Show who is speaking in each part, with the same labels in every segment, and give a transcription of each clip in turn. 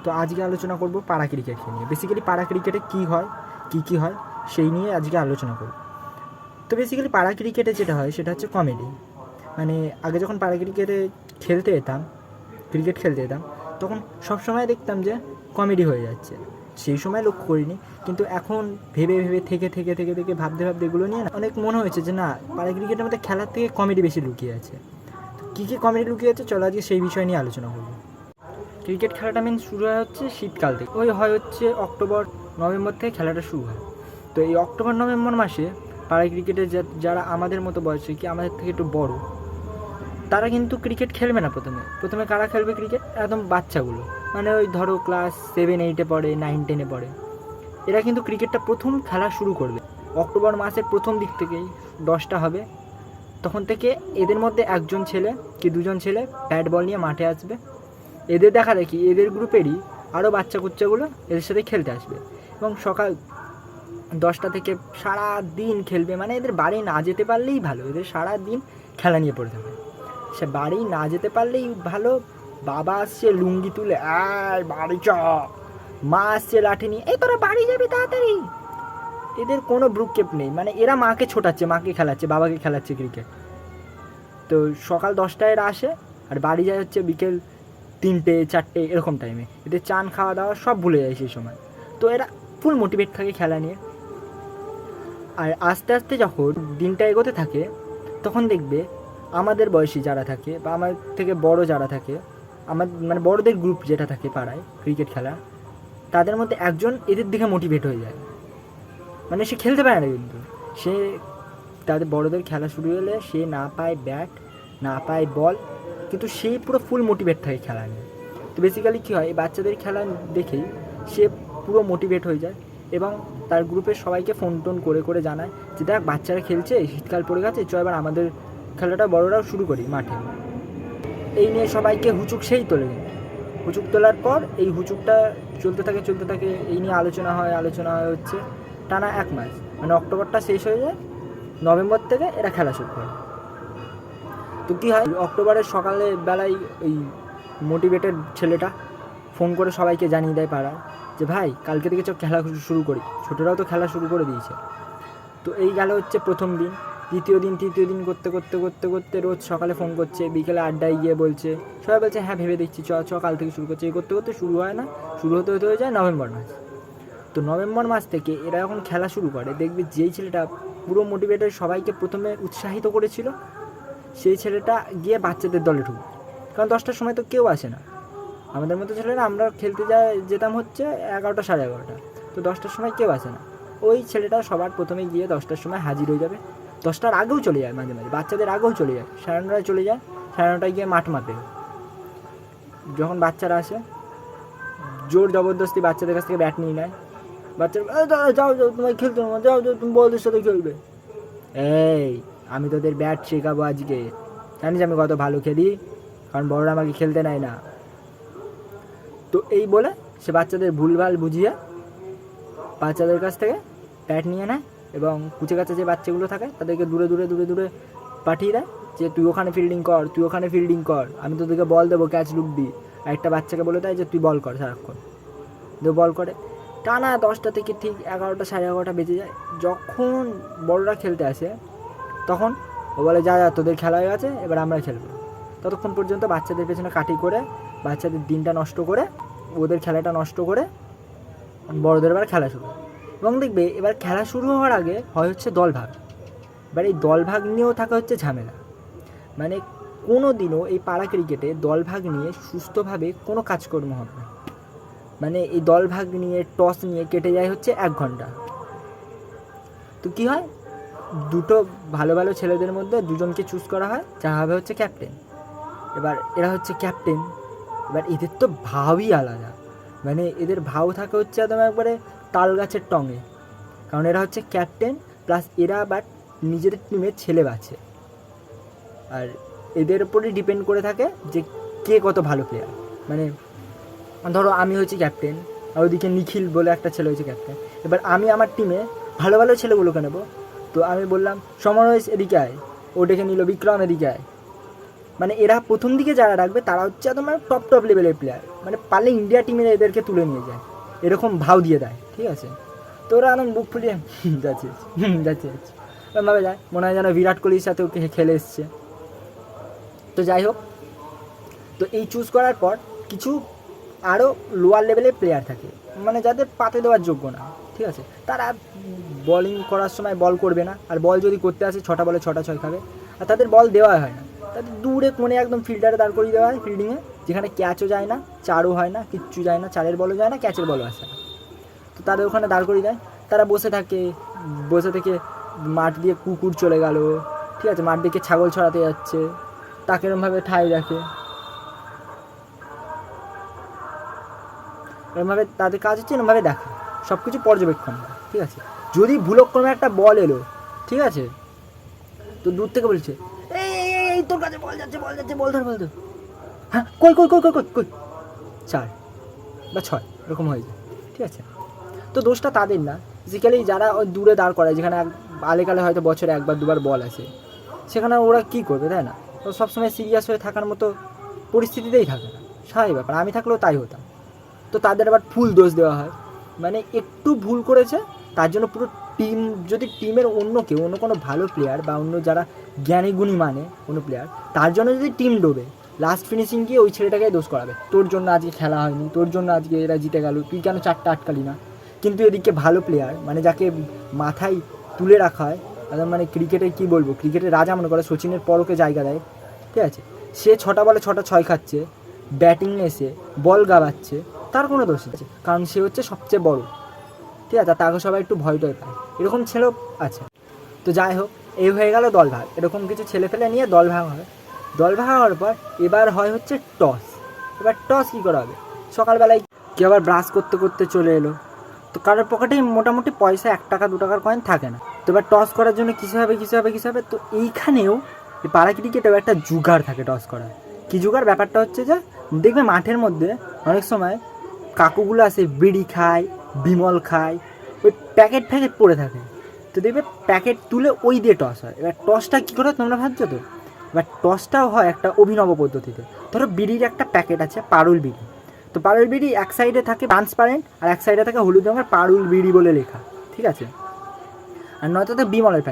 Speaker 1: তো আজকে আলোচনা করব পাড়া ক্রিকেটকে নিয়ে। বেসিক্যালি পাড়া ক্রিকেটে কী হয়, কী হয় সেই নিয়ে আজকে আলোচনা করব। তো বেসিক্যালি পাড়া ক্রিকেটে যেটা হয় সেটা হচ্ছে কমেডি। মানে আগে যখন পাড়া ক্রিকেট খেলতে যেতাম তখন সবসময় দেখতাম যে কমেডি হয়ে যাচ্ছে। সেই সময় লক্ষ্য করিনি, কিন্তু এখন ভেবে থেকে ভাবতে এগুলো নিয়ে না অনেক মনে হয়েছে যে না, পাড়া ক্রিকেটের মধ্যে খেলার থেকে কমেডি বেশি লুকিয়ে আছে। তো কী কমেডি লুকিয়ে আছে, চলো আজকে সেই বিষয় নিয়ে আলোচনা করবো। ক্রিকেট খেলাটা মেন শুরু হয় হচ্ছে শীতকাল থেকে, ওই হয় হচ্ছে অক্টোবর নভেম্বর থেকে খেলাটা শুরু হয়। তো এই অক্টোবর নভেম্বর মাসে পাড়া ক্রিকেটে যারা আমাদের মতো বয়সে কি আমাদের থেকে একটু বড়, তারা কিন্তু ক্রিকেট খেলবে না। প্রথমে কারা খেলবে ক্রিকেট? একদম বাচ্চাগুলো, মানে ওই ধরো ক্লাস 7-8 পড়ে, 9-10 পড়ে, এরা কিন্তু ক্রিকেটটা প্রথম খেলা শুরু করবে। অক্টোবর মাসের প্রথম দিক থেকেই 10টা হবে, তখন থেকে এদের মধ্যে একজন ছেলে কি দুজন ছেলে ব্যাট বল নিয়ে মাঠে আসবে। এদের দেখা দেখি এদের গ্রুপেরই আরও বাচ্চা কুচ্চাগুলো এদের সাথে খেলতে আসবে, এবং সকাল 10টা থেকে সারা দিন খেলবে। মানে এদের বাড়ি না যেতে পারলেই ভালো, এদের সারা দিন খেলা নিয়ে পড়ে থাকবে। সে বাড়ি না যেতে পারলেই ভালো, বাবা আসছে লুঙ্গি তুলে আয় বাড়ি চ, মা আসছে লাঠি নিয়ে এই তোরা বাড়ি যাবি তাড়াতাড়ি। এদের কোনো ব্রুককেপ নেই, মানে এরা মাকে ছোটাচ্ছে, মাকে খেলাচ্ছে, বাবাকে খেলাচ্ছে ক্রিকেট। তো সকাল 10টায় এরা আসে আর বাড়ি যায় হচ্ছে বিকেল 3টে 4টে এরকম টাইমে। এদের চান খাওয়া দাওয়া সব ভুলে যায় সেই সময়। তো এরা ফুল মোটিভেট থাকে খেলা নিয়ে। আর আস্তে আস্তে যখন দিনটা এগোতে থাকে তখন দেখবে আমাদের বয়সী যারা থাকে বা আমার থেকে বড় যারা থাকে, আমার মানে বড়দের গ্রুপ যেটা থাকে পাড়ায় ক্রিকেট খেলা, তাদের মধ্যে একজন এদের দিকে মোটিভেট হয়ে যায়। মানে সে খেলতে পারে না, কিন্তু সে তাদের বড়দের খেলা শুরু হলে সে না পায় ব্যাট, না পায় বল, কিন্তু সে পুরো ফুল মোটিভেট থাকে খেলা নিয়ে। তো বেসিক্যালি কী হয়, বাচ্চাদের খেলা দেখেই সে পুরো মোটিভেট হয়ে যায়, এবং তার গ্রুপের সবাইকে ফোন টোন করে জানায় যে দেখ বাচ্চারা খেলছে, শীতকাল পড়ে গেছে, চ এবার আমাদের খেলাটা বড়রাও শুরু করি মাঠে। এই নিয়ে সবাইকে হুচুক সেই তোলে। হুচুক তোলার পর এই হুচুকটা চলতে থাকে, এই নিয়ে আলোচনা হয় হচ্ছে টানা 1 মাস। মানে অক্টোবরটা শেষ হয়ে যায়, নভেম্বর থেকে এরা খেলা শুরু করে। তো কী হয়, অক্টোবরের সকালে বেলায় ওই মোটিভেটেড ছেলেটা ফোন করে সবাইকে জানিয়ে দেয় পাড়ায় যে ভাই কালকে থেকে চল খেলা শুরু করি, ছোটরাও তো খেলা শুরু করে দিয়েছে। তো এই গেল হচ্ছে প্রথম দিন। তৃতীয় দিন করতে রোজ সকালে ফোন করছে, বিকেলে আড্ডায় গিয়ে বলছে, সবাই বলছে হ্যাঁ ভেবে দেখছি, চ কাল থেকে শুরু করছে। এই করতে শুরু হয় না, শুরু হতে হয়ে যায় নভেম্বর মাস। তো নভেম্বর মাস থেকে এরা যখন খেলা শুরু করে, দেখবে যেই ছেলেটা পুরো মোটিভেটেড সবাইকে প্রথমে উৎসাহিত করেছিল, সেই ছেলেটা গিয়ে বাচ্চাদের দলে ঢুকবে। কারণ 10টার সময় তো কেউ আসে না, আমাদের মতো ছেলেরা আমরা খেলতে যেতাম হচ্ছে 11টা 11:30। তো 10টার সময় কেউ আসে না, ওই ছেলেটা সবার প্রথমে গিয়ে 10টার সময় হাজির হয়ে যাবে। 10টার আগেও চলে যায়, মাঝে বাচ্চাদের আগেও চলে যায়, 9:30টায় চলে যায়। 9:30টায় গিয়ে মাঠ মাপে। যখন বাচ্চারা আসে, জোর জবরদস্তি বাচ্চাদের কাছ থেকে ব্যাট নিয়ে নেয়। বাচ্চারা যাও তোমায় খেলতে না, যাও তুমি বলদের সাথে খেলবে। এই আমি তোদের ব্যাট শেখাবো আজকে, জানিস আমি কত ভালো খেলি, কারণ বড়রা আমাকে খেলতে নেয় না। তো এই বলে সে বাচ্চাদের ভুলভাল বুঝিয়ে বাচ্চাদের কাছ থেকে ব্যাট নিয়ে নেয়, এবং কুচে কাছে যে বাচ্চাগুলো থাকে তাদেরকে দূরে পাঠিয়ে দেয় যে তুই ওখানে ফিল্ডিং কর, আমি তোদেরকে বল দেবো, ক্যাচ লুকবি। আর একটা বাচ্চাকে বলে দেয় যে তুই বল কর সারাক্ষণ। তো বল করে টানা 10টা থেকে ঠিক 11টা 11:30 বেজে যায়। যখন বড়রা খেলতে আসে তখন ও বলে যা তোদের খেলা হয়ে গেছে, এবার আমরা খেলবো। ততক্ষণ পর্যন্ত বাচ্চাদের পেছনে কাটি করে, বাচ্চাদের দিনটা নষ্ট করে, ওদের খেলাটা নষ্ট করে বড়দের এবার খেলা শুরু। এবং দেখবে এবার খেলা শুরু হওয়ার আগে হয় হচ্ছে দল ভাগ। এবার এই দল ভাগ নিয়েও থাকা হচ্ছে ঝামেলা। মানে কোনো দিনও এই পাড়া ক্রিকেটে দল ভাগ নিয়ে সুস্থভাবে কোনো কাজকর্ম হবে না। মানে এই দল ভাগ নিয়ে টস নিয়ে কেটে যায় হচ্ছে 1 ঘন্টা। তো কী হয়, দুটো ভালো ছেলেদের মধ্যে দুজনকে চুজ করা হয়, যা হবে হচ্ছে ক্যাপ্টেন। এবার এরা হচ্ছে ক্যাপ্টেন। এবার এদের তো ভাবই আলাদা, মানে এদের ভাও থাকে হচ্ছে একদম একবারে তাল গাছের টঙে। কারণ এরা হচ্ছে ক্যাপ্টেন, প্লাস এরা বাট নিজেদের টিমের ছেলে বাছে। আর এদের উপরই ডিপেন্ড করে থাকে যে কে কত ভালো প্লেয়ার। মানে ধরো আমি হচ্ছি ক্যাপ্টেন, আর ওইদিকে নিখিল বলে একটা ছেলে হয়েছে ক্যাপ্টেন। এবার আমি আমার টিমে ভালো ছেলেগুলোকে নেবো। তো আমি বললাম সমরেশ এদিকে আয়, ও ডেকে নিল বিক্রম এদিকে আয়। মানে এরা প্রথম দিকে যারা রাখবে তারা হচ্ছে একদম মানে টপ লেভেলের প্লেয়ার, মানে পারলে ইন্ডিয়া টিমের এদেরকে তুলে নিয়ে যায়, এরকম ভাও দিয়ে দেয়, ঠিক আছে। তো ওরা একদম বুক ফুলিয়ে যাচ্ছে যাচ্ছে এরকমভাবে যায়, মনে হয় যেন বিরাট কোহলির সাথে ওকে খেলে এসছে। তো যাই হোক, তো এই চুজ করার পর কিছু আরও লোয়ার লেভেলের প্লেয়ার থাকে, মানে যাদের পাতে দেওয়ার যোগ্য না, ঠিক আছে। তারা বলিং করার সময় বল করবে না, আর বল যদি করতে আসে 6টা বলে 6টা 6 খাবে, আর তাদের বল দেওয়া হয় না, তাদের দূরে কোণে একদম ফিল্ডারে দাঁড় করিয়ে দেওয়া হয় ফিল্ডিংয়ে, যেখানে ক্যাচও যায় না, চারও হয় না, কিচ্ছু যায় না, চারের বলও যায় না, ক্যাচের বলও আসে না। তো তাদের ওখানে দাঁড় করিয়ে দেয়, তারা বসে থাকে, বসে থেকে মাঠ দিয়ে কুকুর চলে গেল, ঠিক আছে, মাঠ দিকে ছাগল ছড়াতে যাচ্ছে, তাকে এরমভাবে ঠাই রাখে, এরমভাবে তাদের কাজ হচ্ছে এরমভাবে দেখা, সব কিছু পর্যবেক্ষণ, ঠিক আছে। যদি ভুলক্রমে একটা বল এলো, ঠিক আছে, তো দূর থেকে বলছে এই এই এই এই তোর কাছে বল যাচ্ছে, বল ধর, হ্যাঁ কই কই কই কই কই কই 4 বা 6 এরকম হয়ে যায়, ঠিক আছে। তো দোষটা তাদের না, বেসিক্যালি যারা ওই দূরে দাঁড় করায়, যেখানে আলেকালে হয়তো বছরে একবার দুবার বল আসে, সেখানে ওরা কী করবে, তাই না? ও সবসময় সিরিয়াস হয়ে থাকার মতো পরিস্থিতিতেই থাকে না, স্বাভাবিক ব্যাপার, আমি থাকলেও তাই হতাম। তো তাদের আবার ফুল দোষ দেওয়া হয়, মানে একটু ভুল করেছে তার জন্য পুরো টিম, যদি টিমের অন্য কেউ, অন্য কোনো ভালো প্লেয়ার বা অন্য যারা জ্ঞানী গুণী মানে কোনো প্লেয়ার, তার জন্য যদি টিম ডোবে, লাস্ট ফিনিশিং গিয়ে ওই ছেলেটাকেই দোষ করাবে, তোর জন্য আজকে খেলা হয়নি, তোর জন্য আজকে এরা জিতে গেল, তুই কেন 4টা আটকালি না। কিন্তু এদিকে ভালো প্লেয়ার, মানে যাকে মাথায় তুলে রাখা হয়, মানে ক্রিকেটে কী বলবো, ক্রিকেটের রাজা মনে করে, সচিনের পরকে জায়গা দেয়, ঠিক আছে, সে 6টা বলে 6টা 6 খাচ্ছে, ব্যাটিং এসে বল গাওয়াচ্ছে, তার কোনো দোষ আছে, কারণ সে হচ্ছে সবচেয়ে বড়, ঠিক আছে, তাকে সবাই একটু ভয় টয় পায়, এরকম ছেলেও আছে। তো যাই হোক, এই হয়ে গেল দল ভাগ, এরকম কিছু ছেলে ফেলে নিয়ে দল ভাগ হয়, দল ভাগ হওয়ার পর এবার হয় হচ্ছে টস। এবার টস কী করা হবে, সকালবেলায় কেউ আবার ব্রাশ করতে করতে চলে এলো, তো কারোর পকেটেই মোটামুটি পয়সা 1 টাকা 2 টাকার কয়েন থাকে না, তো এবার টস করার জন্য কিছু হবে, তো এইখানেও এই পাড়া ক্রিকেটেও একটা জুগার থাকে টস করার। কী জুগার, ব্যাপারটা হচ্ছে যে দেখবে মাঠের মধ্যে অনেক সময় কাকুগুলো আসে, বিড়ি খায়, বিমল খায়, ওই প্যাকেট পড়ে থাকে, তো দেখবে প্যাকেট তুলে ওই দিয়ে টস হয়। এবার টসটা কী করে তোমরা ভাবছো তো, এবার টসটাও হয় একটা অভিনব পদ্ধতিতে। ধরো বিড়ির একটা প্যাকেট আছে, পারুল বিড়ি, তো পারুল বিড়ি এক সাইডে থাকে ট্রান্সপারেন্ট, আর এক সাইডে থাকে হলুদ রঙের পারুল বিড়ি বলে লেখা, ঠিক আছে। আর নয়তো তো বিমলের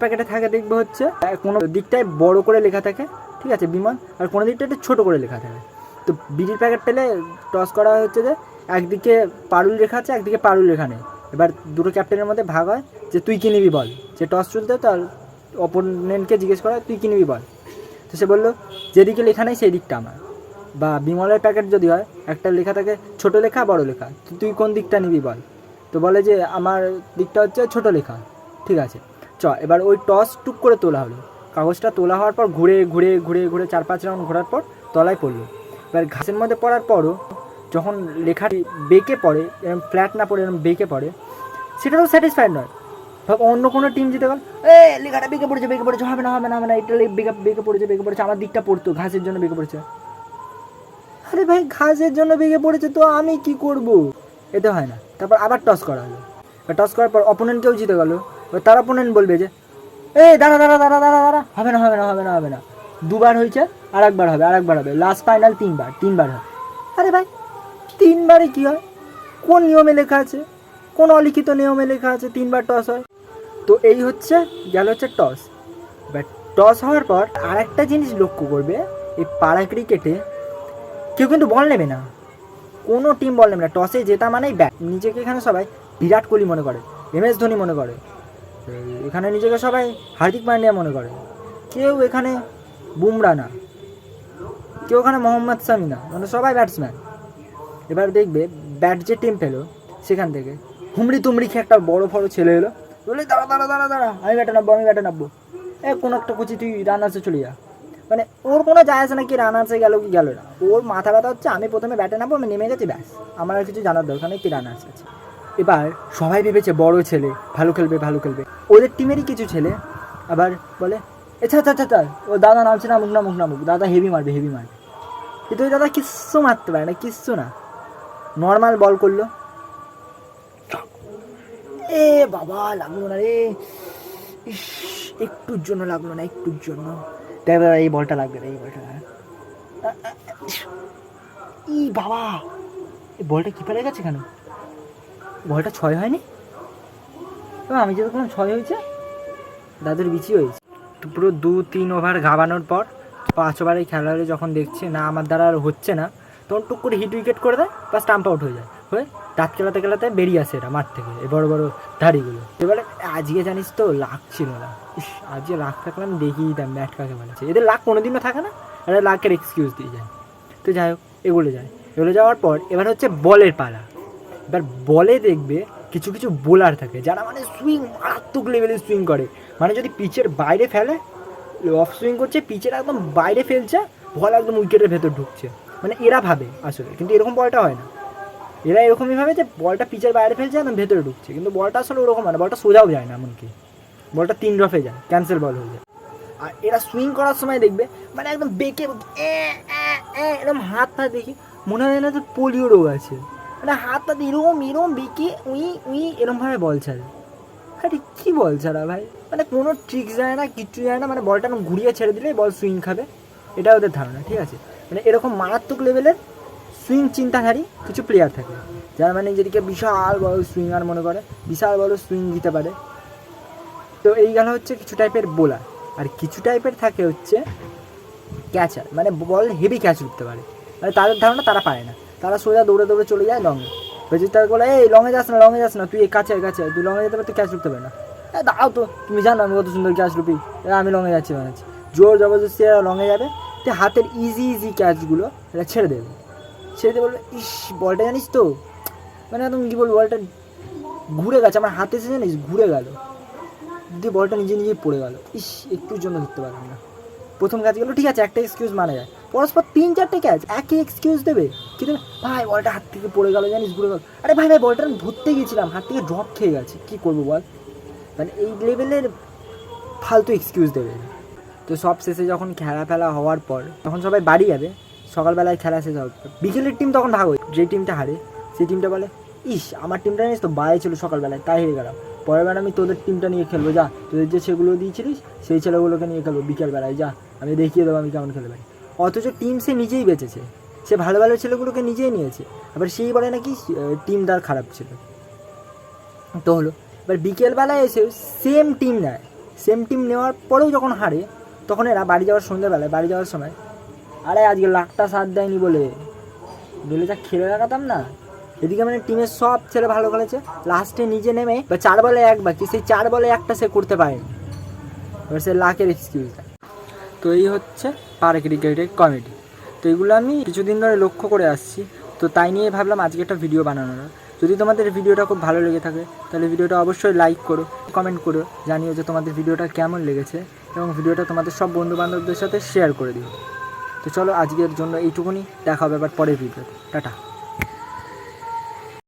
Speaker 1: প্যাকেটে থাকে দেখবে হচ্ছে কোনো দিকটায় বড় করে লেখা থাকে, ঠিক আছে, বিমল, আর কোনো দিকটা একটু ছোটো করে লেখা থাকে। তো বিড়ির প্যাকেট পেলে টস করা হচ্ছে যে একদিকে পারুল লেখা আছে, একদিকে পারুল লেখা নেই, এবার দুটো ক্যাপ্টেনের মধ্যে ভাগ হয় যে তুই কী নিবি বল, যে টস চলতে তার অপোনেন্টকে জিজ্ঞেস করা তুই কী নিবি বল, তো সে বললো যেদিকে লেখা নেই সেই দিকটা আমার। বা বিমলের প্যাকেট যদি হয়, একটা লেখা থাকে ছোটো লেখা বড় লেখা, তুই কোন দিকটা নিবি বল, তো বলে যে আমার দিকটা হচ্ছে ছোটো লেখা, ঠিক আছে। এবার ওই টস টুক করে তোলা হলো, কাগজটা তোলা হওয়ার পর ঘুরে 4-5 রাউন্ড ঘোরার পর তলায় পড়লো। এবার ঘাসের মধ্যে পড়ার পরও যখন লেখাটি বেঁকে পড়ে, এরকম ফ্ল্যাট না পড়ে এরকম বেঁকে পড়ে, সেটাও স্যাটিসফাইড নয়। ভাব অন্য কোনো টিম জিতে গেল, লেখাটা বেঁকে পড়েছে, হবে না, এটা বেঁকে পড়েছে, আমার দিকটা পড়তো, ঘাসের জন্য বেঁকে পড়েছে। আরে ভাই, ঘাসের জন্য বেঁকে পড়েছে তো আমি কি করব, এতে হয় না। তারপর আবার টস করা হলো, টস করার পর অপোনেন্টকেও জিতে গেল, তার অপোনেন্ট বলবে যে দাঁড়া, হবে না, 2বার হয়েছে, আরেকবার হবে, লাস্ট ফাইনাল 3বার হয়। আরে ভাই, 3বারে কী হয়, কোন নিয়মে লেখা আছে, কোন অলিখিত নিয়মে লেখা আছে 3বার টস হয়? তো এই হচ্ছে টস। বাট টস হওয়ার পর আর একটা জিনিস লক্ষ্য করবে, এই পাড়া ক্রিকেটে কেউ কিন্তু বল নেবে না, কোনো টিম বল নেবে না, টসে জেতা মানেই ব্যাট। নিজেকে এখানে সবাই বিরাট কোহলি মনে করে, MS ধোনি মনে করে, এখানে নিজেকে সবাই হার্দিক পান্ডিয়া মনে করে, কেউ এখানে বুমরা না, কেউ এখানে মোহাম্মদ শামি না, মানে সবাই ব্যাটসম্যান। এবার দেখবে ব্যাট যে টিম পেলো, সেখান থেকে হুমড়ি তুমড়ি খেয়ে একটা বড় ছেলে এলো, বলে দাঁড়া, আমি ব্যাটে নামবো, কোনো একটা কুচি তুই রানার্সে চলে যা, মানে ওর কোনো যায় আসে না কি রানার্সে গেল কি গেল না, ওর মাথা ব্যথা হচ্ছে আমি প্রথমে ব্যাটে নামবো, আমি নেমে গেছি, ব্যাস, আমার আর কিছু জানার দরকার নেই কি রানার্স আছে। এবার সবাই ভেবেছে বড় ছেলে ভালো খেলবে, ওদের টিমেরই কিছু ছেলে আবার বলে আচ্ছা, ও দাদা নামছে, নামুক, দাদা হেভি মারবে, কিন্তু ওই দাদা কিচ্ছু মারতে পারে না, কিচ্ছু না, নর্মাল বল করলো, বাবা লাগলো না রে, একটুর জন্য লাগলো না, দেখ এই বলটা লাগবে এই বলটা। ই বাবা, এই বলটা কিপারে গেছে কেন? বলটা 6 হয়নি? আমি যেটা বললাম 6 হয়েছে, দাদুর বিচি হয়েছে। তো পুরো 2-3 ওভার ঘাবানোর পর 5 ওভারে খেলোয়াড়ে যখন দেখছে না আমার দ্বারা আর হচ্ছে না, তখন টুক করে হিট উইকেট করে দেয় বা স্টাম্প আউট হয়ে যায়। হয়ে দাঁত খেলাতে খেলাতে বেরিয়ে আসে এরা মাঠ থেকে, এই বড়ো বড়ো ধাড়িগুলো। এবারে আজকে জানিস তো লাক ছিল না, আজকে লাক থাকলে আমি দেখিয়ে দিতাম ম্যাট কাকে বানাচ্ছে। এদের লাক কোনোদিনও থাকে না, এরা লাকের এক্সকিউজ দিয়ে যায়। তো যাই হোক, এগুলো যাওয়ার পর এবার হচ্ছে বলের পালা। এবার বলে দেখবে কিছু কিছু বোলার থাকে যারা মানে সুইং মারাত্মক লেভেলে সুইং করে, মানে যদি পিচের বাইরে ফেলে, অফ সুইং করছে, পিচের একদম বাইরে ফেলছে, বল একদম উইকেটের ভেতর ঢুকছে, মানে এরা ভাবে আসলে, কিন্তু এরকম বলটা হয় না। এরা এরকমই ভাবে যে বলটা পিচের বাইরে ফেলছে একদম ভেতরে ঢুকছে, কিন্তু বলটা আসলে ওরকম হয় না, বলটা সোজাও যায় না, এমনকি বলটা 3 রফে যায়, ক্যান্সেল বল হয়ে যায়। আর এরা সুইং করার সময় দেখবে মানে একদম বেঁকে এরকম হাত পা দেখি মনে হয় না তো পোলিও রোগ আছে, মানে হাত পা এরকম এরকম বেঁকে এরমভাবে বল ছাড়ে। আরে কী বল ছাড়া ভাই, মানে কোনো ট্রিক্স যায় না, কিচ্ছু যায় না, মানে বলটা ঘুরিয়ে ছেড়ে দিলে বল সুইং খাবে, এটা ওদের ধারণা, ঠিক আছে। মানে এরকম মারাত্মক লেভেলের সুইং চিন্তাধারী কিছু প্লেয়ার থাকে, যারা মানে নিজেদেরকে বিশাল বড় সুইঙ্গার মনে করে, বিশাল বড় সুইং দিতে পারে। তো এই গেল হচ্ছে কিছু টাইপের বোলার। আর কিছু টাইপের থাকে হচ্ছে ক্যাচার, মানে বল হেভি ক্যাচ উঠতে পারে, মানে তাদের ধারণা তারা পারে না, তারা সোজা দৌড়ে দৌড়ে চলে যায় লংয়ে। বেশি তার বলে এই লংয়ে যাস না, তুই কাছে তুই লংয়ে যেতে পারে, তুই ক্যাচ উঠতে পারে না। দাও তো, তুমি জানো আমি কত সুন্দর ক্যাচ রুপি, আমি লংয়ে যাচ্ছি বানাচ্ছি, জোর জবরদস্তি এরা লংয়ে যাবে, তো হাতের ইজি ক্যাচগুলো এরা ছেড়ে দেবে, বলবে ইস বলটা জানিস তো, মানে একদম কী বলবো, বলটা ঘুরে গেছে আমার হাতে, এসে জানিস ঘুরে গেল, দিয়ে বলটা নিজেই পড়ে গেল, ইস একটুর জন্য ধরতে পারলাম না। প্রথম ক্যাচ গেলো ঠিক আছে, একটা এক্সকিউজ মানা যায়, পরস্পর 3-4টে ক্যাচ একই এক্সকিউজ দেবে, কি দেবে ভাই বলটা হাত থেকে পড়ে গেল জানিস ঘুরে গেল, আরে ভাই বলটা আমি ধরতে গেছিলাম, হাত থেকে ড্রপ খেয়ে গেছে, কী করবো বল, মানে এই লেভেলের ফালতু এক্সকিউজ দেবে। তো সব শেষে যখন খেলা হওয়ার পর তখন সবাই বাড়ি যাবে, সকালবেলায় খেলা শেষ হওয়ার পর বিকেলের টিম তখন ভাগ হয়, যে টিমটা হারে সেই টিমটা বলে ইস আমার টিমটা জানিস তো বাইরে ছিল সকালবেলায়, তাই হেরে গেলাম, পরের বার আমি তোদের টিমটা নিয়ে খেলবো, যা তোদের যে সেগুলো দিয়েছিলিস সেই ছেলেগুলোকে নিয়ে খেলবো বিকেলবেলায়, যা আমি দেখিয়ে দেবো আমি কেমন খেলতে পারি। অথচ টিম সে নিজেই বেঁচেছে, সে ভালো ভালো ছেলেগুলোকে নিজেই নিয়েছে, আবার সেই বলে নাকি টিম তার খারাপ ছিল। তো হলো এবার বিকেলবেলায় এসে সেম টিম নেয়, সেম টিম নেওয়ার পরেও যখন হারে তখন এরা বাড়ি যাওয়ার সন্ধ্যাবেলায় বাড়ি যাওয়ার সময়, আরে আজকে লাখটা সাথ দেয়নি বলে যা খেলে রাখাতাম না, এদিকে মানে টিমের সব ছেলে ভালো খেলেছে, লাস্টে নিজে নেমে বা 4 বলে 1 বাকি, সেই 4 বলে 1টা সে করতে পারেনি, এবার সে লাখের এক্সকিউজ দেয়। তো এই হচ্ছে পাড়া ক্রিকেটের কমেডি। তো এগুলো আমি কিছুদিন ধরে লক্ষ্য করে আসছি, তো তাই নিয়ে ভাবলাম আজকে একটা ভিডিও বানানোর। যদি তোমাদের ভিডিওটা খুব ভালো লেগে থাকে তাহলে ভিডিওটা অবশ্যই লাইক করো, কমেন্ট করো, জানিও যে তোমাদের ভিডিওটা কেমন লেগেছে, এবং ভিডিওটা তোমাদের সব বন্ধুবান্ধবদের সাথে শেয়ার করে দিও। তো চলো আজকের জন্য এইটুকুনি, দেখা হবে আবার পরের ভিডিওতে, টাটা।